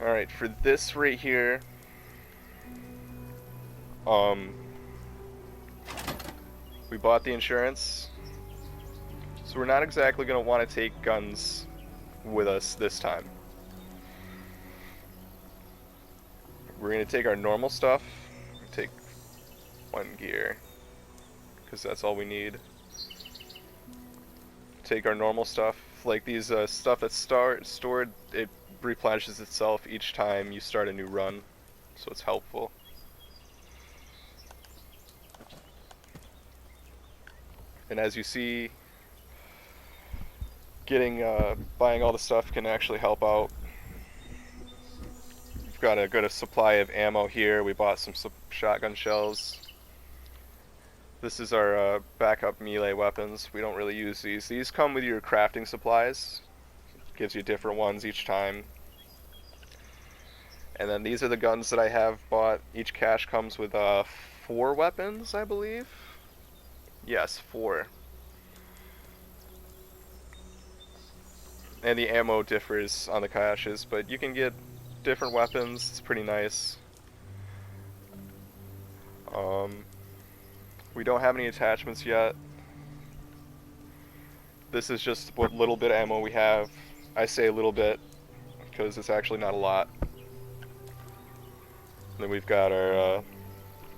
Alright, for this right here, um, we bought the insurance, so we're not exactly going to want to take guns with us this time. We're going to take our normal stuff, take one gear, because that's all we need. Take our normal stuff, like these stuff that's stored, it replenishes itself each time you start a new run, so it's helpful. And as you see, buying all the stuff can actually help out. We've got a good supply of ammo here. We bought some shotgun shells. This is our backup melee weapons. We don't really use these. These come with your crafting supplies. Gives you different ones each time. And then these are the guns that I have bought. Each cache comes with 4 weapons, I believe. Yes, 4. And the ammo differs on the caches, but you can get different weapons. It's pretty nice. We don't have any attachments yet. This is just what little bit of ammo we have. I say a little bit because it's actually not a lot. And then we've got our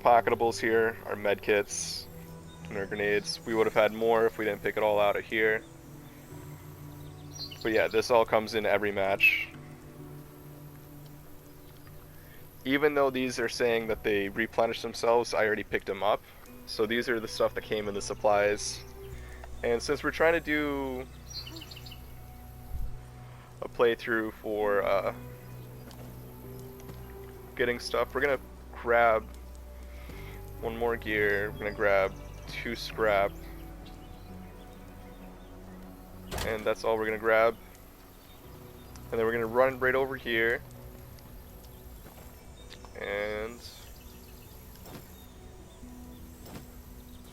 pocketables here, our med kits, and our grenades. We would have had more if we didn't pick it all out of here. But yeah, this all comes in every match. Even though these are saying that they replenish themselves, I already picked them up. So these are the stuff that came in the supplies. And since we're trying to do a playthrough for getting stuff, we're gonna grab one more gear. We're gonna grab 2 scrap. And that's all we're gonna grab. And then we're gonna run right over here. And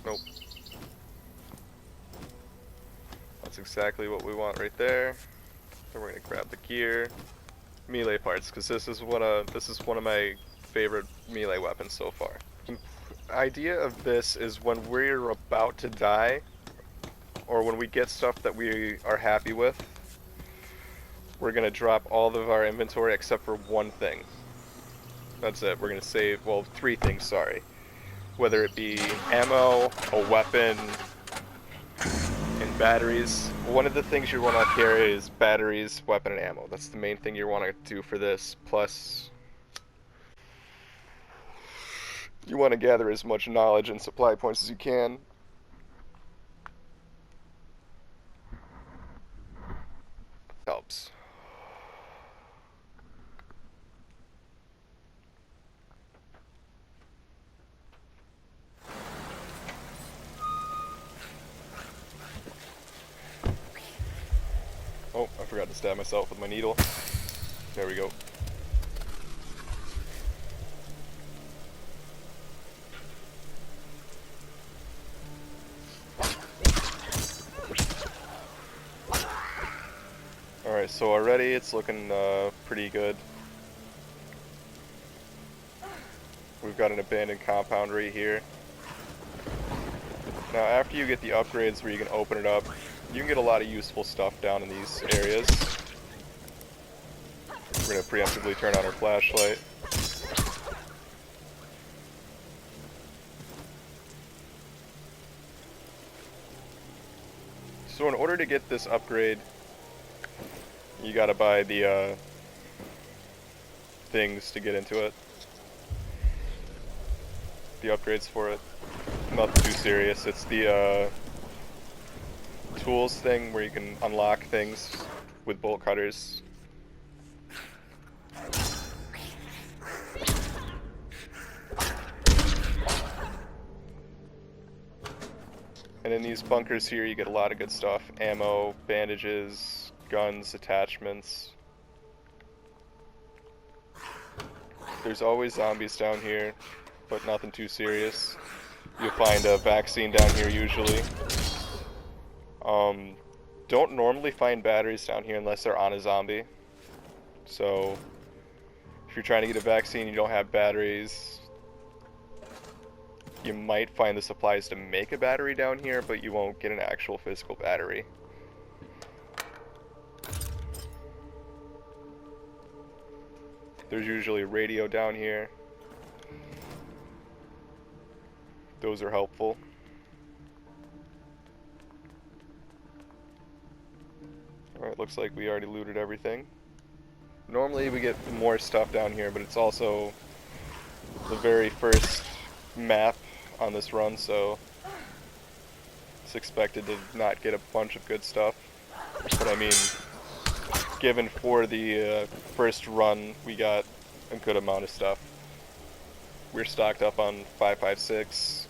nope. That's exactly what we want right there. Then we're gonna grab the gear, melee parts, because this is one of my favorite melee weapons so far. The idea of this is when we're about to die, or when we get stuff that we are happy with, we're gonna drop all of our inventory except for one thing. That's it. We're gonna save, well, 3 things, sorry. Whether it be ammo, a weapon, and batteries. One of the things you want to carry is batteries, weapon, and ammo. That's the main thing you want to do for this. Plus, you want to gather as much knowledge and supply points as you can. Helps. Oh, I forgot to stab myself with my needle. There we go. Alright, so already it's looking pretty good. We've got an abandoned compound right here. Now after you get the upgrades where you can open it up, you can get a lot of useful stuff down in these areas. We're going to preemptively turn on our flashlight. So in order to get this upgrade, you gotta buy the things to get into it. The upgrades for it. Nothing too serious. It's the tools thing where you can unlock things with bolt cutters. And in these bunkers here you get a lot of good stuff. Ammo, bandages, guns, attachments. There's always zombies down here, but nothing too serious. You'll find a vaccine down here usually. Don't normally find batteries down here unless they're on a zombie. So If you're trying to get a vaccine, you don't have batteries. You might find the supplies to make a battery down here, but you won't get an actual physical battery. There's usually a radio down here. Those are helpful. Alright, looks like we already looted everything. Normally we get more stuff down here, but it's also the very first map on this run, so it's expected to not get a bunch of good stuff. But I mean, given for the first run, we got a good amount of stuff. We're stocked up on 5.56.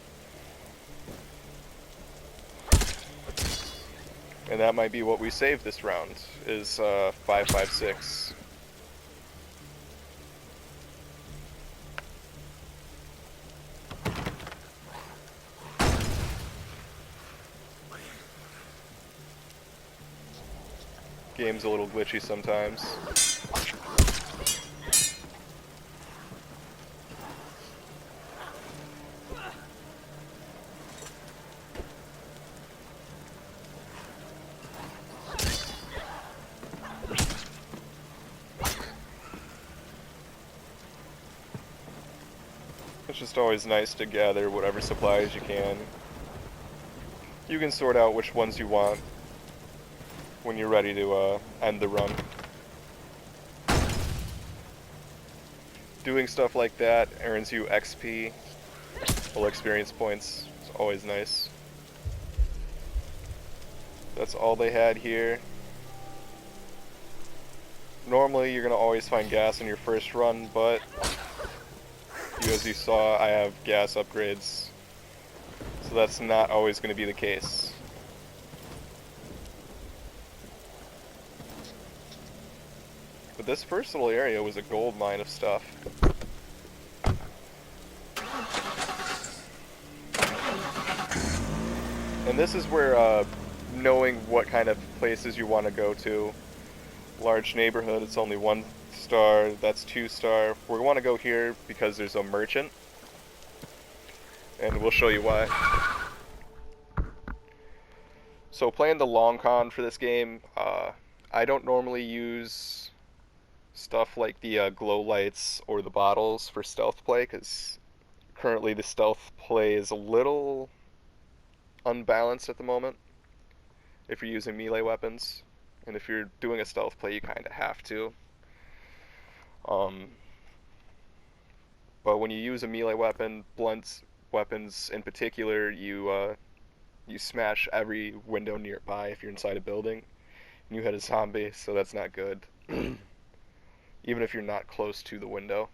And that might be what we save this round, is 5.56. Game's a little glitchy sometimes. It's just always nice to gather whatever supplies you can. You can sort out which ones you want when you're ready to end the run. Doing stuff like that earns you XP, full experience points. It's always nice. That's all they had here. Normally you're going to always find gas in your first run, but as you saw, I have gas upgrades, so that's not always going to be the case. But this first little area was a gold mine of stuff. And this is where knowing what kind of places you want to go to. Large neighborhood, it's only 1 star, that's 2 star. We want to go here because there's a merchant, and we'll show you why. So playing the long con for this game, I don't normally use stuff like the glow lights or the bottles for stealth play, because currently the stealth play is a little unbalanced at the moment if you're using melee weapons, and if you're doing a stealth play you kind of have to. But when you use a melee weapon, blunt weapons in particular, you smash every window nearby if you're inside a building, and you hit a zombie, so that's not good. Even if you're not close to the window.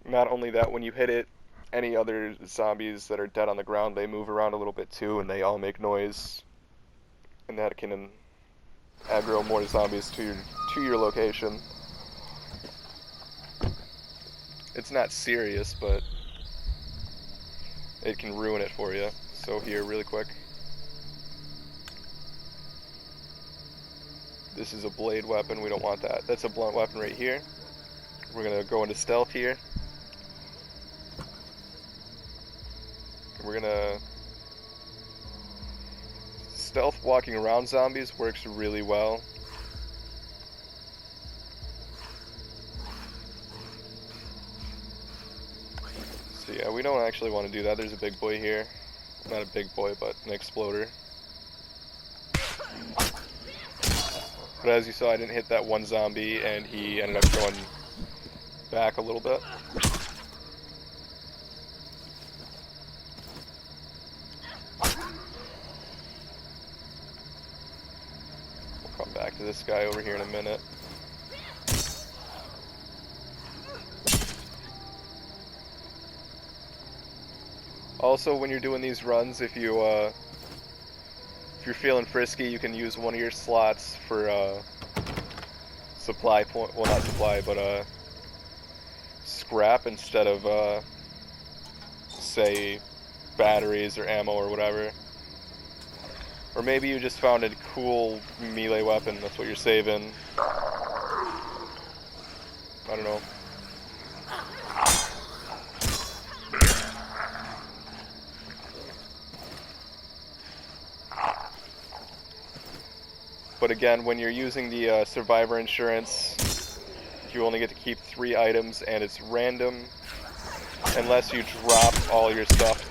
Not only that, when you hit it, any other zombies that are dead on the ground, they move around a little bit too, and they all make noise, and that can aggro more zombies to your location. It's not serious, but it can ruin it for you. So here, really quick. This is a blade weapon, we don't want that. That's a blunt weapon right here. We're gonna go into stealth here. We're gonna... Stealth walking around zombies works really well. So yeah, we don't actually want to do that. There's a big boy here. Not a big boy, but an exploder. But as you saw, I didn't hit that one zombie, and he ended up going back a little bit. We'll come back to this guy over here in a minute. Also, when you're doing these runs, if you're feeling frisky, you can use one of your slots for supply point. Well, not supply, but scrap instead of say batteries or ammo or whatever. Or maybe you just found a cool melee weapon, that's what you're saving. I don't know. But again, when you're using the survivor insurance, you only get to keep 3 items, and it's random unless you drop all your stuff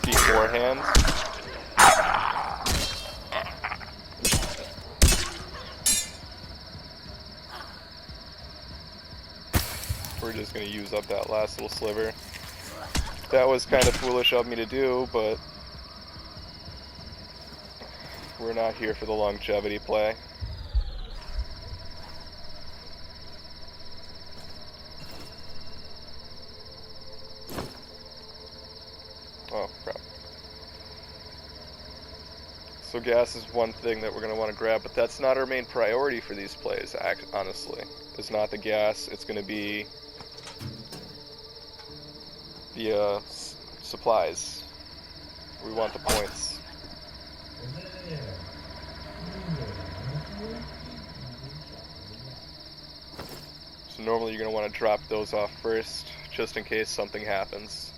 beforehand. We're just going to use up that last little sliver. That was kind of foolish of me to do, but we're not here for the longevity play. Oh, crap. So gas is one thing that we're going to want to grab, but that's not our main priority for these plays, honestly. It's not the gas, it's going to be the supplies. We want the points. So normally you're going to want to drop those off first, just in case something happens.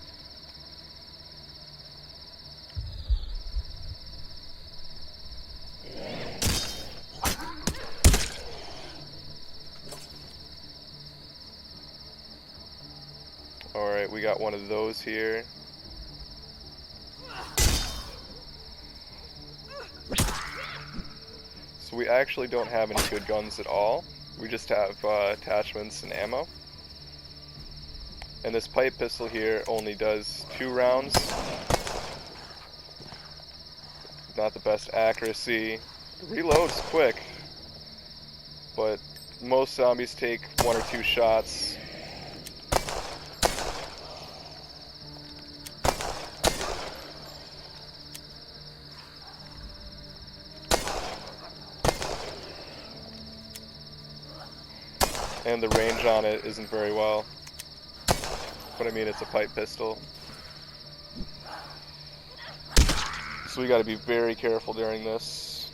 Alright, we got one of those here. So we actually don't have any good guns at all. We just have attachments and ammo. And this pipe pistol here only does 2 rounds. Not the best accuracy. It reloads quick, but most zombies take 1 or 2 shots. And the range on it isn't very well. But I mean, it's a pipe pistol. So we gotta be very careful during this.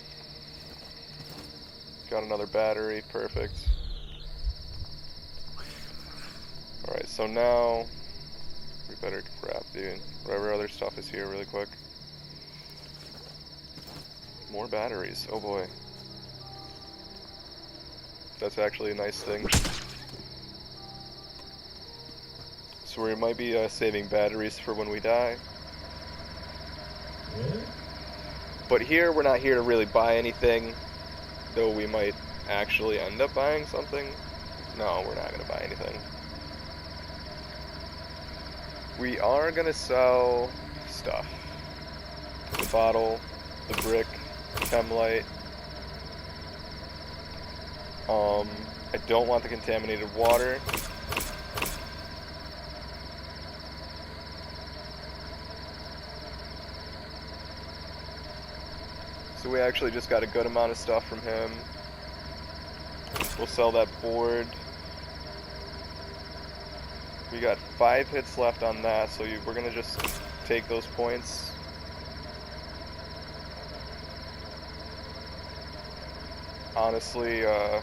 Got another battery, perfect. Alright, so now we better grab whatever other stuff is here really quick. More batteries, oh boy. That's actually a nice thing. So we might be saving batteries for when we die. But here, we're not here to really buy anything, though we might actually end up buying something. No, we're not going to buy anything. We are going to sell stuff. The bottle, the brick, chem light. I don't want the contaminated water. So we actually just got a good amount of stuff from him. We'll sell that board. We got 5 hits left on that, so we're gonna just take those points. Honestly, I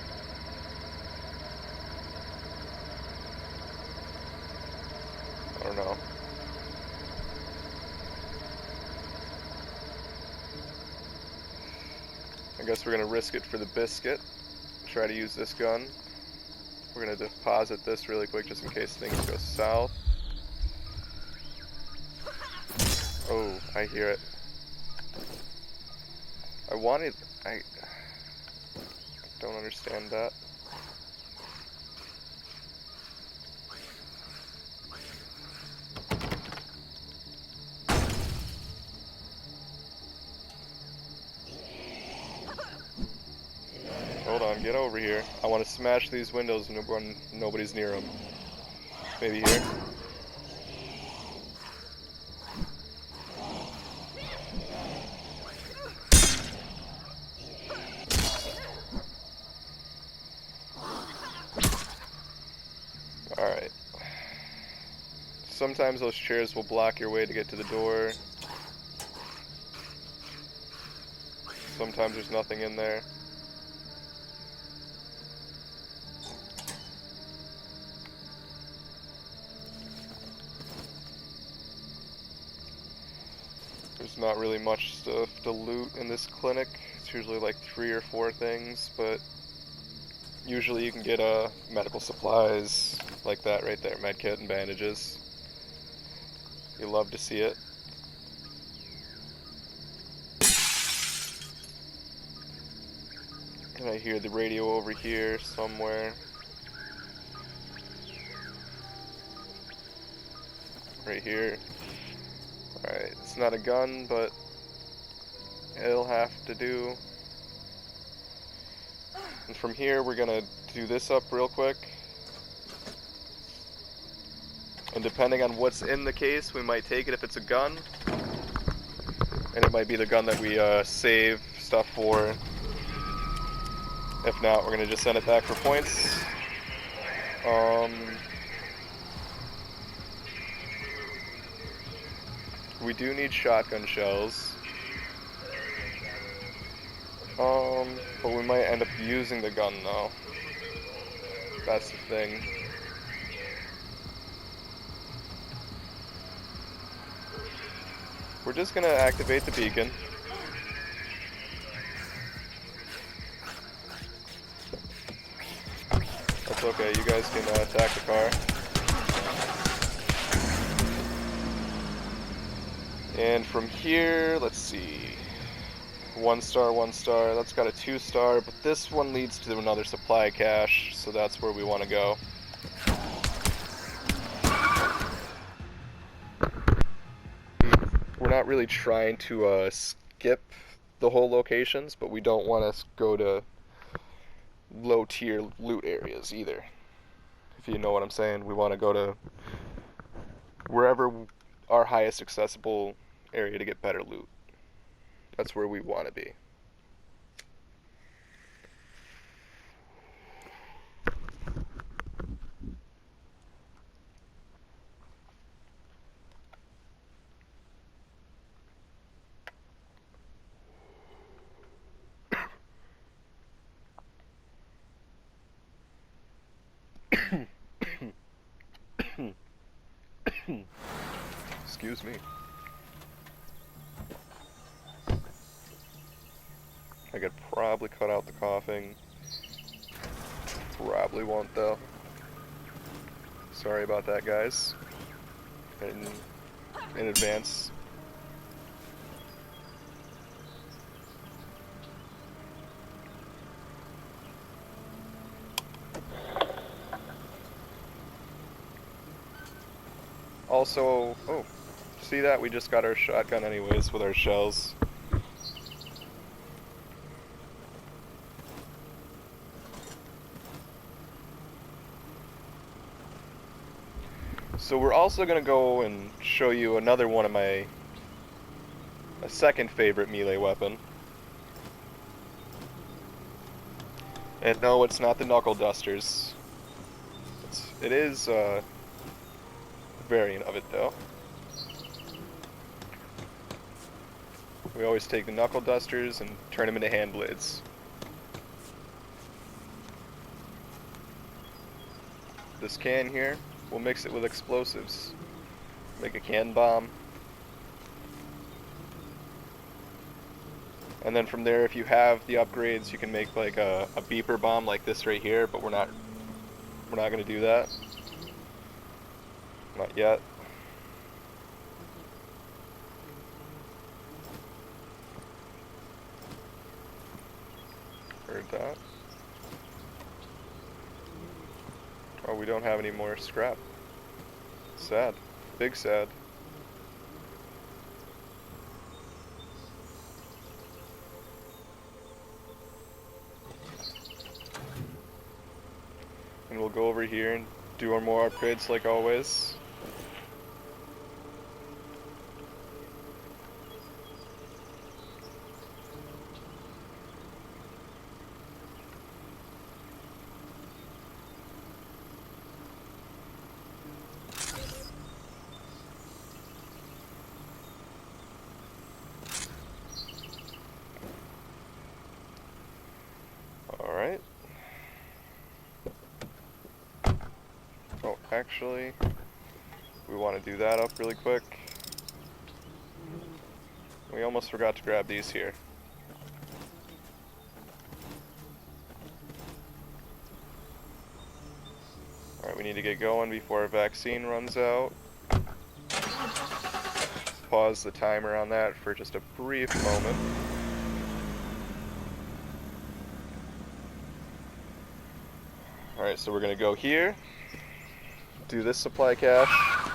don't know. I guess we're gonna risk it for the biscuit. Try to use this gun. We're gonna deposit this really quick just in case things go south. Oh, I hear it. I don't understand that. Hold on, get over here. I want to smash these windows when nobody's near them. Maybe here. Alright. Sometimes those chairs will block your way to get to the door. Sometimes there's nothing in there. There's not really much stuff to loot in this clinic. It's usually like 3 or 4 things, but usually you can get medical supplies like that right there, medkit and bandages. You love to see it. And I hear the radio over here somewhere. Right here. Alright, it's not a gun, but it'll have to do. And from here, we're gonna do this up real quick. And depending on what's in the case, we might take it if it's a gun. And it might be the gun that we save stuff for. If not, we're gonna just send it back for points. We do need shotgun shells. But we might end up using the gun though. That's the thing. We're just gonna activate the beacon. That's okay, you guys can attack the car. And from here, let's see. 1 star, 1 star. That's got a 2 star, but this one leads to another supply cache, so that's where we want to go. We're not really trying to skip the whole locations, but we don't want to go to low tier loot areas either. If you know what I'm saying, we want to go to wherever our highest accessible area to get better loot. That's where we want to be. Excuse me. I could probably cut out the coughing. Probably won't though. Sorry about that, guys. In advance. Also, oh, see that? We just got our shotgun anyways with our shells. So we're also going to go and show you another one of a second favorite melee weapon. And no, it's not the knuckle dusters. It is a variant of it though. We always take the knuckle dusters and turn them into hand blades. This can here, we'll mix it with explosives. Make a can bomb. And then from there, if you have the upgrades, you can make like a beeper bomb like this right here, but we're not gonna do that. Not yet. Heard that. Oh, we don't have any more scrap. Sad. Big sad. And we'll go over here and do our more upgrades like always. actually. We want to do that up really quick. We almost forgot to grab these here. Alright, we need to get going before our vaccine runs out. Pause the timer on that for just a brief moment. Alright, so we're going to go here, do this supply cache.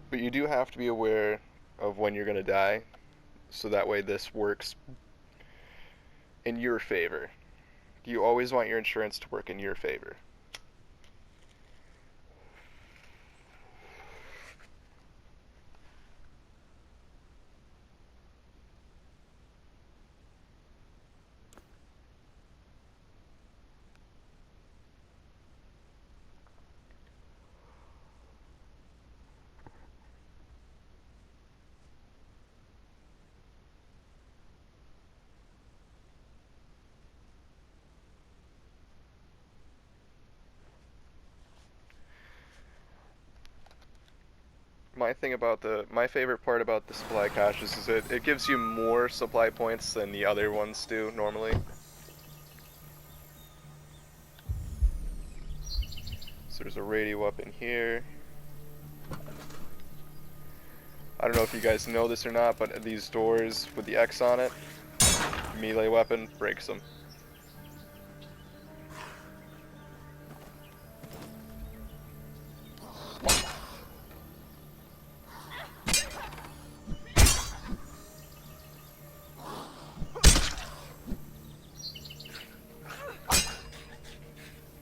But you do have to be aware of when you're going to die, so that way this works in your favor. You always want your insurance to work in your favor. My favorite part about the supply caches is it gives you more supply points than the other ones do normally. So there's a radio up in here. I don't know if you guys know this or not, but these doors with the X on it, melee weapon breaks them.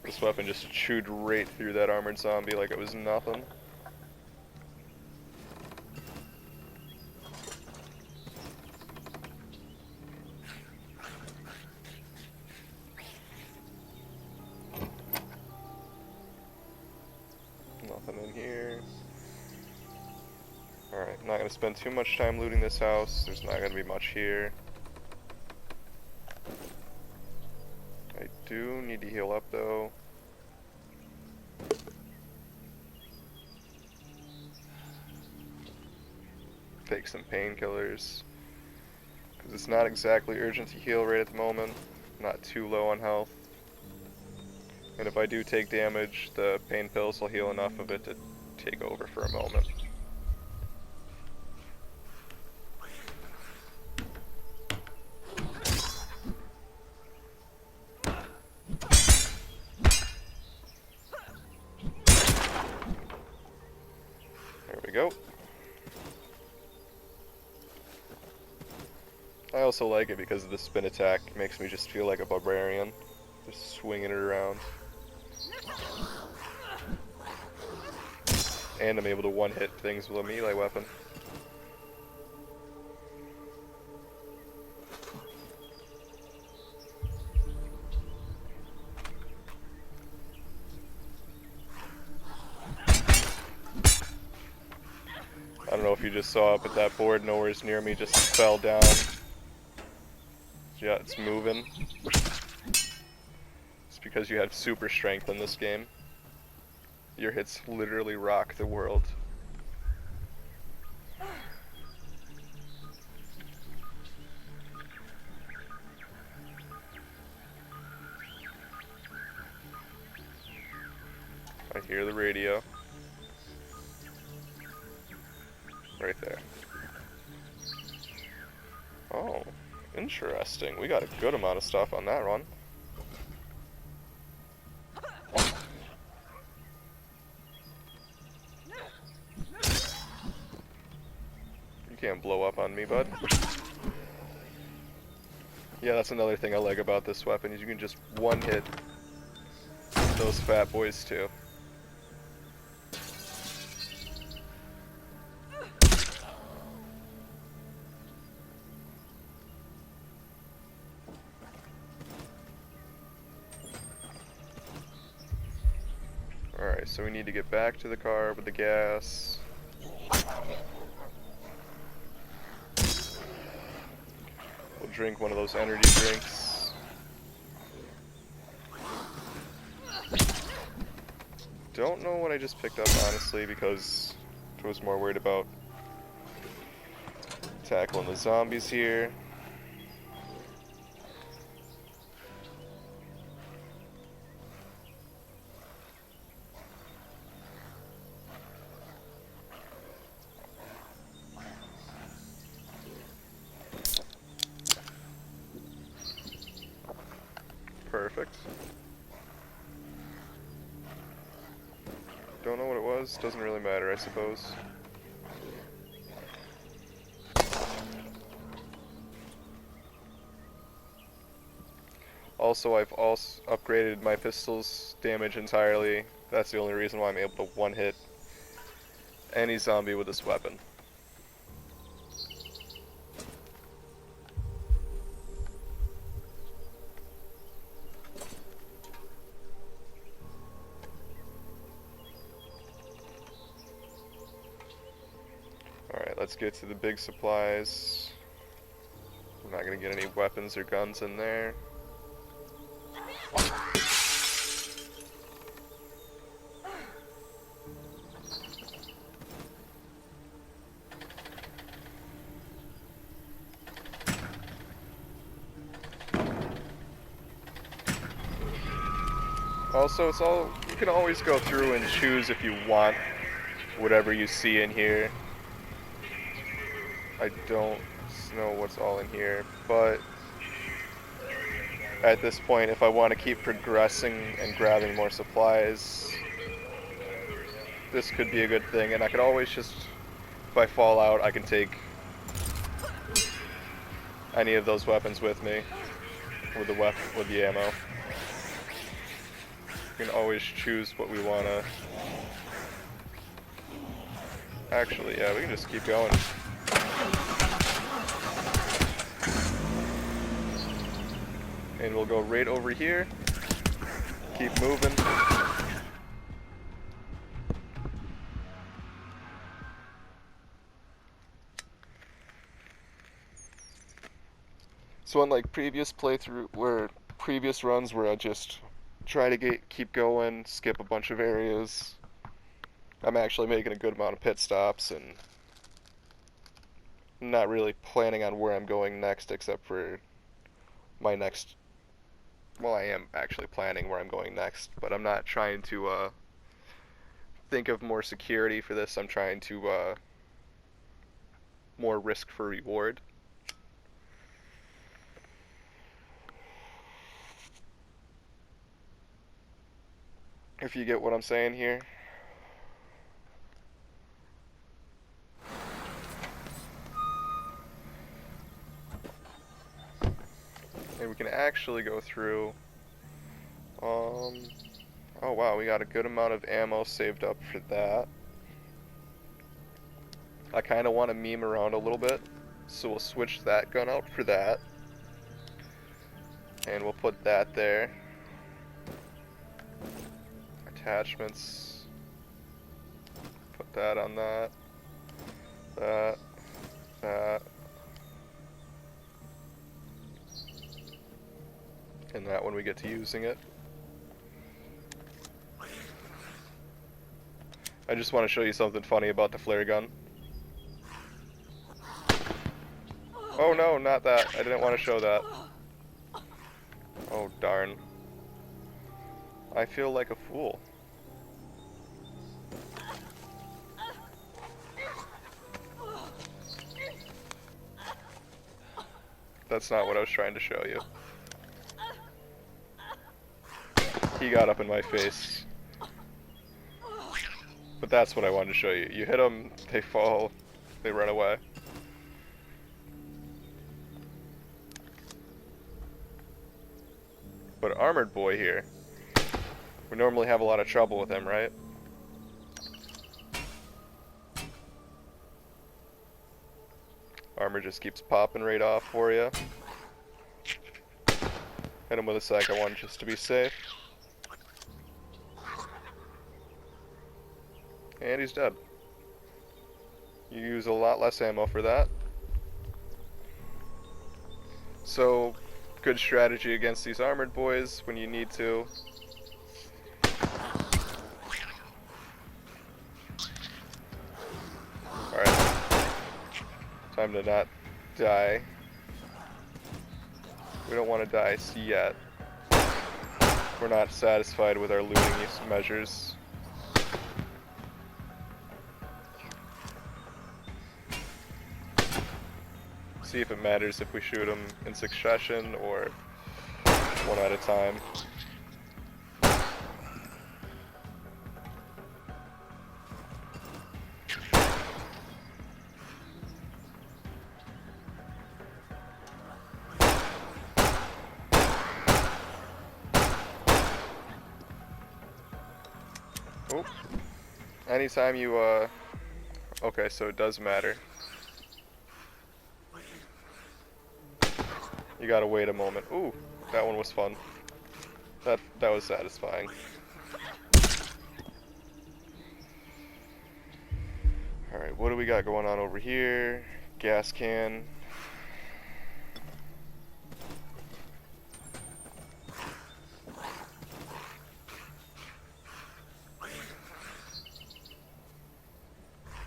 This weapon just chewed right through that armored zombie like it was nothing. Nothing in here. Alright, I'm not going to spend too much time looting this house. There's not going to be much here. I do need to heal up though. Take some painkillers. Because it's not exactly urgent to heal right at the moment. Not too low on health. And if I do take damage, the pain pills will heal enough of it to take over for a moment. There we go. I also like it because of the spin attack. It makes me just feel like a barbarian. Just swinging it around. And I'm able to one-hit things with a melee weapon. I don't know if you just saw it, but that board nowhere's near me just fell down. Yeah, it's moving. It's because you have super strength in this game. Your hits literally rock the world. I hear the radio. Right there. Oh, interesting. We got a good amount of stuff on that run. You can't blow up on me, bud. Yeah, that's another thing I like about this weapon, is you can just one-hit those fat boys too. Alright, so we need to get back to the car with the gas. We'll drink one of those energy drinks. don't know what I just picked up, honestly, because I was more worried about tackling the zombies here. Perfect. Don't know what it was, doesn't really matter, I suppose. Also, I've also upgraded my pistol's damage entirely. That's the only reason why I'm able to one-hit any zombie with this weapon. Alright, let's get to the big supplies. I'm not gonna get any weapons or guns in there. Also, you can always go through and choose if you want whatever you see in here. I don't know what's all in here, but at this point, if I want to keep progressing and grabbing more supplies, this could be a good thing, and I could always just, if I fall out, I can take any of those weapons with me, with the ammo. We can always choose what we want to. Actually, yeah, we can just keep going. And we'll go right over here. Keep moving. So unlike previous previous runs where I just try to keep going, skip a bunch of areas, I'm actually making a good amount of pit stops and not really planning on where I'm going next except for my next. Well, I am actually planning where I'm going next, but I'm not trying to think of more security for this. I'm trying to more risk for reward. If you get what I'm saying here. And we can actually go through. Oh wow, we got a good amount of ammo saved up for that. I kind of want to meme around a little bit, so we'll switch that gun out for that. And we'll put that there. Attachments. Put that on that. That. And that when we get to using it. I just want to show you something funny about the flare gun. Oh no, not that. I didn't want to show that. Oh darn. I feel like a fool. That's not what I was trying to show you. He got up in my face. But that's what I wanted to show you. You hit them, they fall, they run away. But Armored Boy here, we normally have a lot of trouble with him, right? Armor just keeps popping right off for you. Hit him with a second one just to be safe. And he's dead. You use a lot less ammo for that. So, good strategy against these Armored Boys when you need to. Time to not die. We don't want to die yet. We're not satisfied with our looting measures. See if it matters if we shoot them in succession or one at a time. Oh, anytime you, okay, so it does matter. You gotta wait a moment. Ooh, that one was fun. That was satisfying. Alright, what do we got going on over here? Gas can.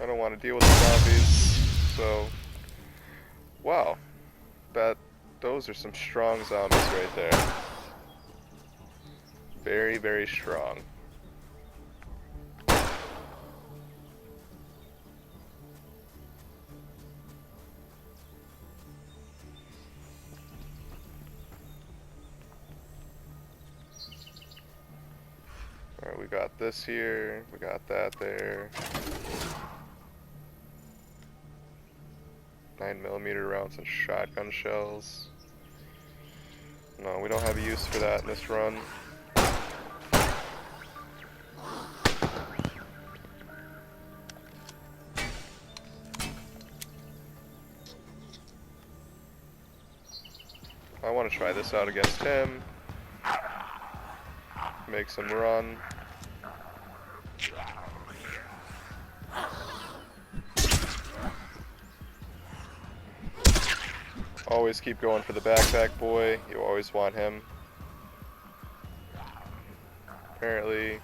I don't want to deal with the zombies, so... Wow. Those are some strong zombies right there. Very, very strong. Alright, we got this here, we got that there. 9mm rounds and shotgun shells. No, we don't have a use for that in this run. I want to try this out against him. Make some run. Always keep going for the backpack boy. You always want him. Apparently.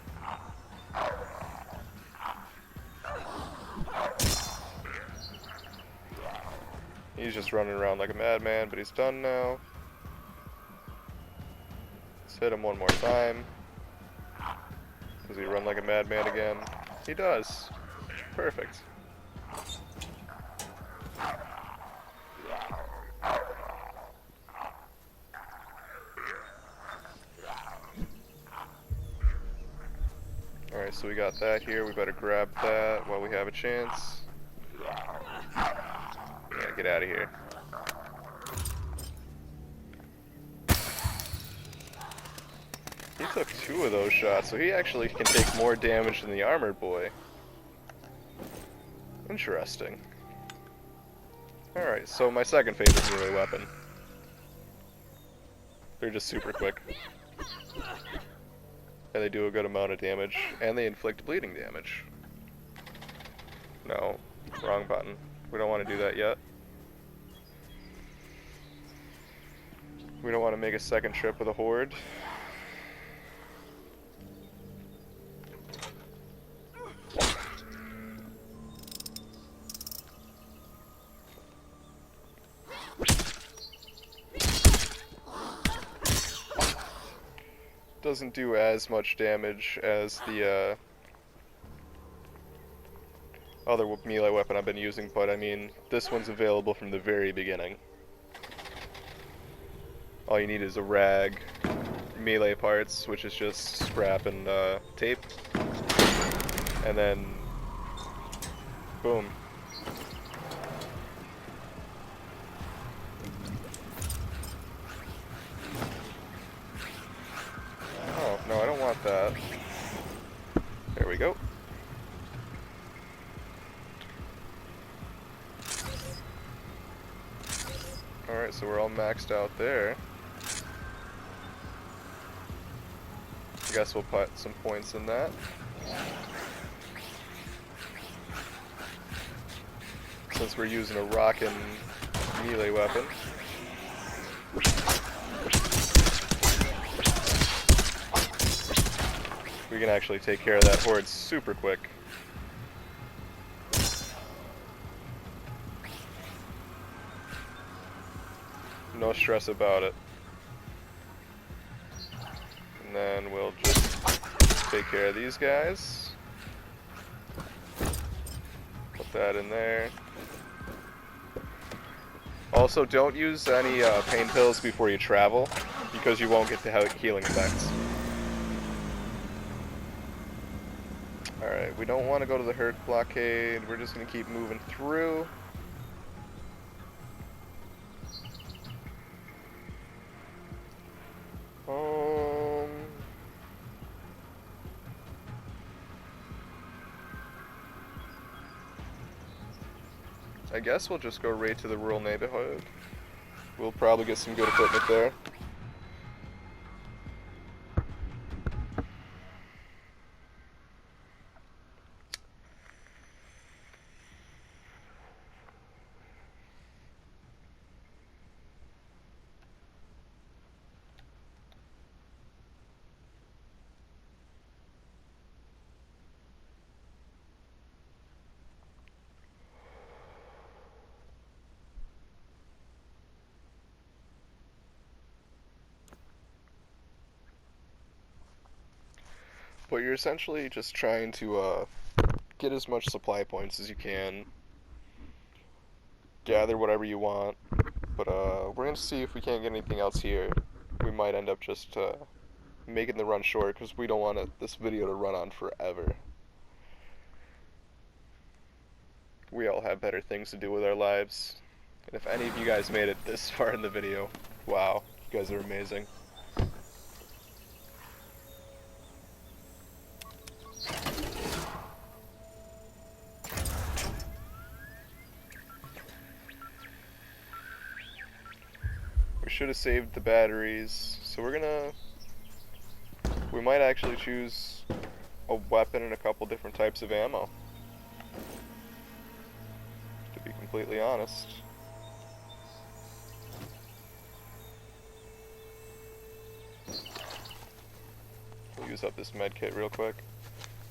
He's just running around like a madman, but he's done now. Let's hit him one more time. Does he run like a madman again? He does. Perfect. Alright, so we got that here. We better grab that while we have a chance. Yeah, get out of here. He took 2 of those shots, so he actually can take more damage than the armored boy. Interesting. Alright, so my second favorite melee weapon. They're just super quick. And they do a good amount of damage, and they inflict bleeding damage. No, wrong button. We don't want to do that yet. We don't want to make a second trip with a horde. Doesn't do as much damage as the other melee weapon I've been using, but I mean, this one's available from the very beginning. All you need is a rag, melee parts, which is just scrap and tape, and then boom. Oh, no, I don't want that. There we go. Alright, so we're all maxed out there. I guess we'll put some points in that. Since we're using a rockin' melee weapon. We can actually take care of that horde super quick. No stress about it. And then we'll just take care of these guys. Put that in there. Also, don't use any pain pills before you travel, because you won't get the healing effects. Alright, we don't want to go to the herd blockade. We're just going to keep moving through. I guess we'll just go right to the rural neighborhood. We'll probably get some good equipment there. But you're essentially just trying to get as much supply points as you can, gather whatever you want, but we're going to see if we can't get anything else here. We might end up just making the run short, because we don't want this video to run on forever. We all have better things to do with our lives, and if any of you guys made it this far in the video, wow, you guys are amazing. We should have saved the batteries, so we might actually choose a weapon and a couple different types of ammo, to be completely honest. We'll use up this med kit real quick.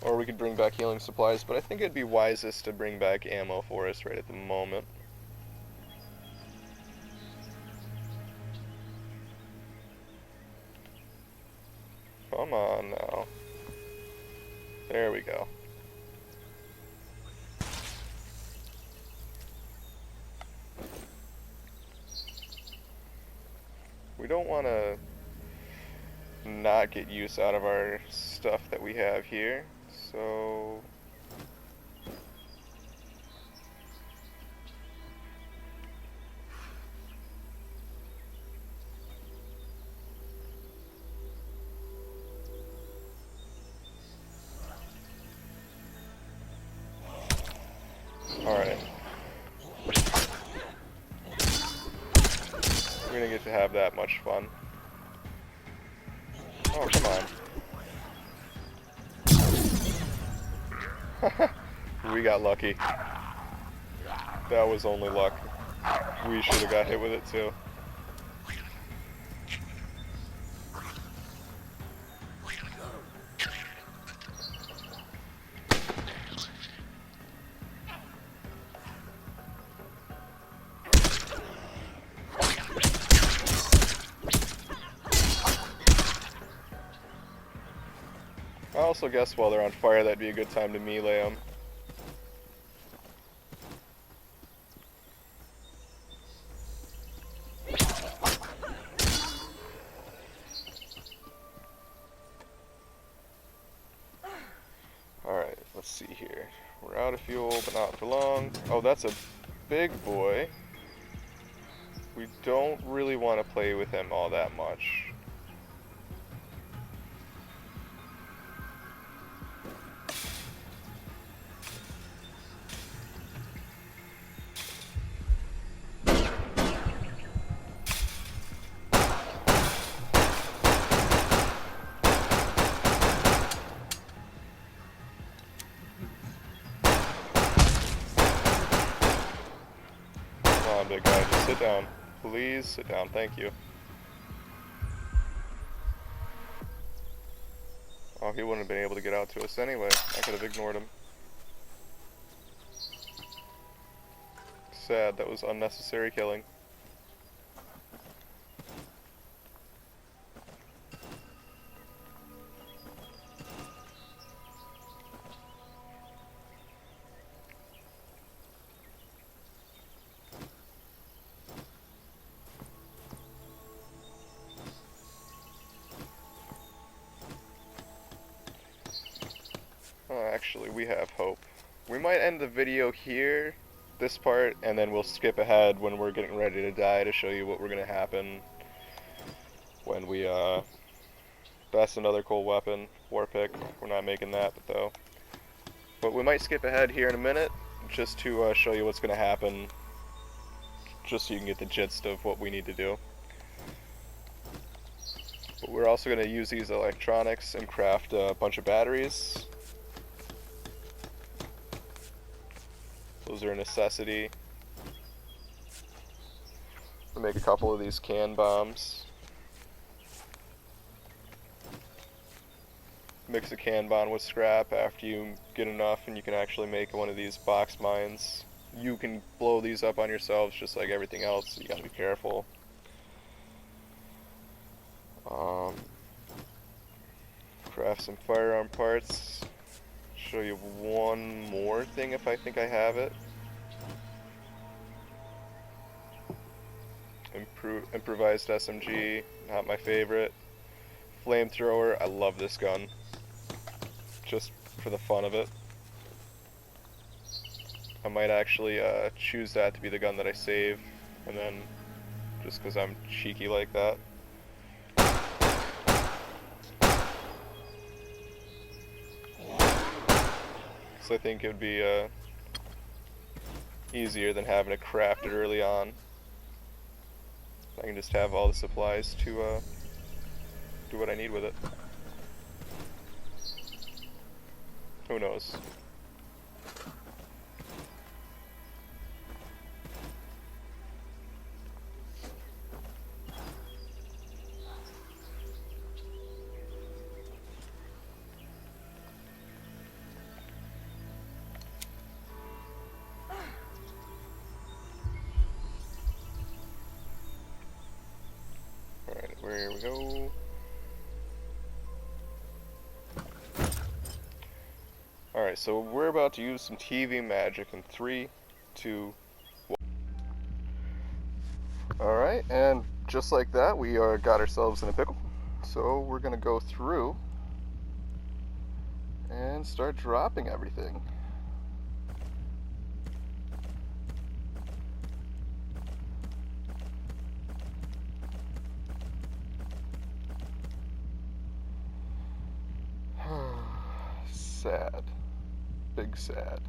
Or we could bring back healing supplies, but I think it'd be wisest to bring back ammo for us right at the moment. Come on now. There we go. We don't want to not get use out of our stuff that we have here, so alright. We're gonna get to have that much fun. Oh, come on. We got lucky. That was only luck. We should have got hit with it too. I also guess while they're on fire, that'd be a good time to melee them. Alright, let's see here. We're out of fuel, but not for long. Oh, that's a big boy. We don't really want to play with him all that much. Big guy, just sit down. Please sit down, thank you. Oh, he wouldn't have been able to get out to us anyway. I could have ignored him. Sad, that was unnecessary killing. actually, we have hope. We might end the video here, this part, and then we'll skip ahead when we're getting ready to die to show you what we're gonna happen when we, that's another cool weapon, war pick. We're not making that, though. But we might skip ahead here in a minute, just to show you what's gonna happen, just so you can get the gist of what we need to do. But we're also going to use these electronics and craft a bunch of batteries. Those are a necessity. We'll make a couple of these can bombs. Mix a can bomb with scrap after you get enough, and you can actually make one of these box mines. You can blow these up on yourselves just like everything else, so you gotta be careful. Craft some firearm parts. Show you one more thing if I think I have it. Improvised SMG, not my favorite. Flamethrower, I love this gun. Just for the fun of it. I might actually choose that to be the gun that I save, and then just because I'm cheeky like that. So I think it would be easier than having to craft it early on. I can just have all the supplies to do what I need with it. Who knows? Alright, here we go. Alright, so we're about to use some TV magic in 3, 2, 1. Alright, and just like that, we got ourselves in a pickle. So we're gonna go through and start dropping everything. Sad. Big sad.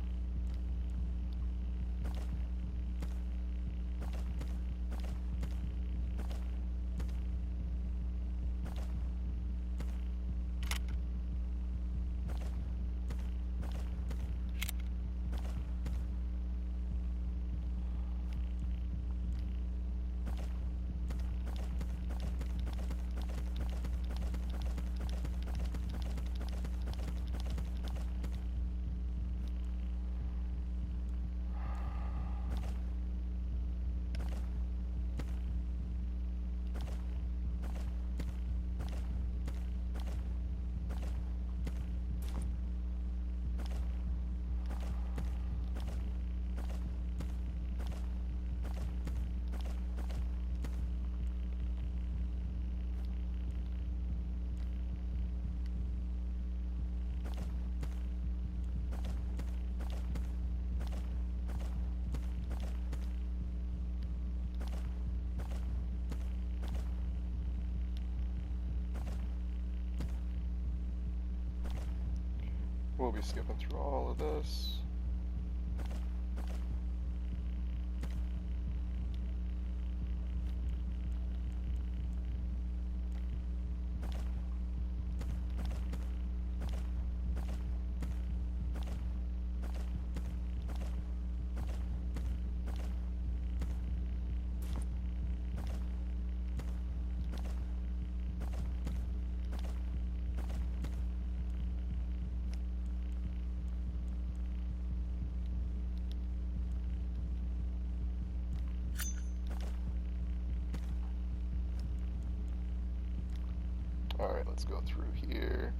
We'll be skipping through all of this. Alright, let's go through here.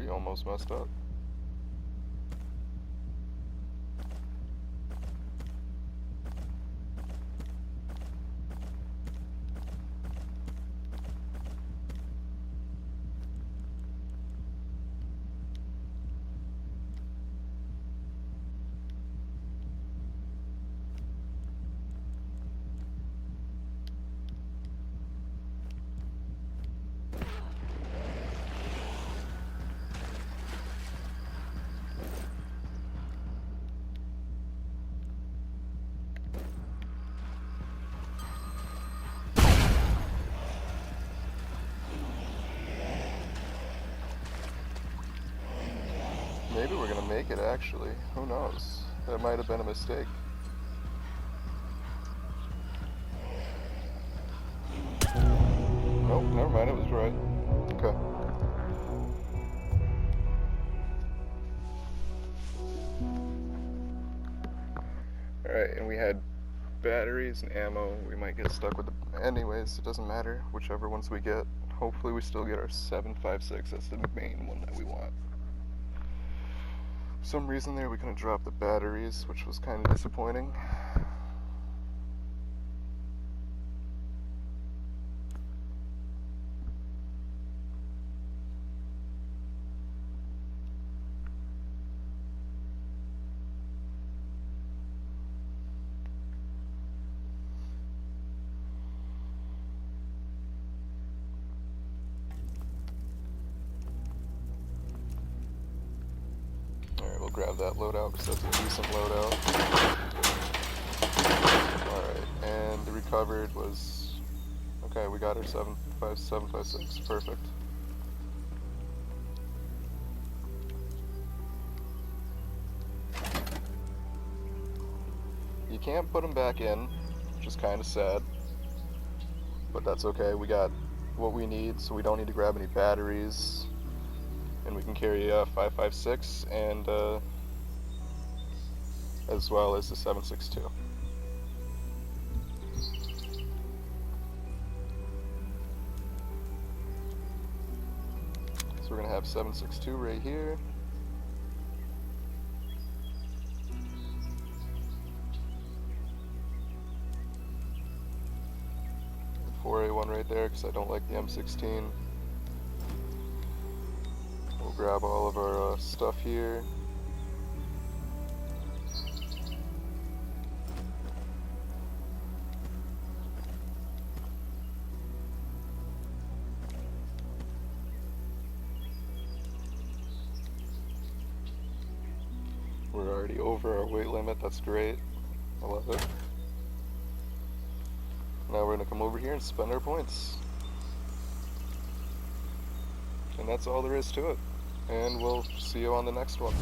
We almost messed up. Maybe we're gonna make it actually. Who knows? That might have been a mistake. Nope, never mind, it was right. Okay. Alright, and we had batteries and ammo. We might get stuck with the... Anyways, it doesn't matter. Whichever ones we get. Hopefully we still get our 7.56. That's the main one that we want. For some reason there we couldn't drop the batteries, which was kind of disappointing. Grab that loadout because that's a decent loadout. Alright, and the recovered was... Okay, we got our 7.56, perfect. You can't put them back in, which is kind of sad. But that's okay, we got what we need, so we don't need to grab any batteries. And we can carry 5.56 and as well as the 7.62. So we're gonna have 7.62 right here. And 4A1 right there because I don't like the M16. We'll grab all of our stuff here. We're already over our weight limit, that's great. I love it. Now we're gonna come over here and spend our points. And that's all there is to it. And we'll see you on the next one.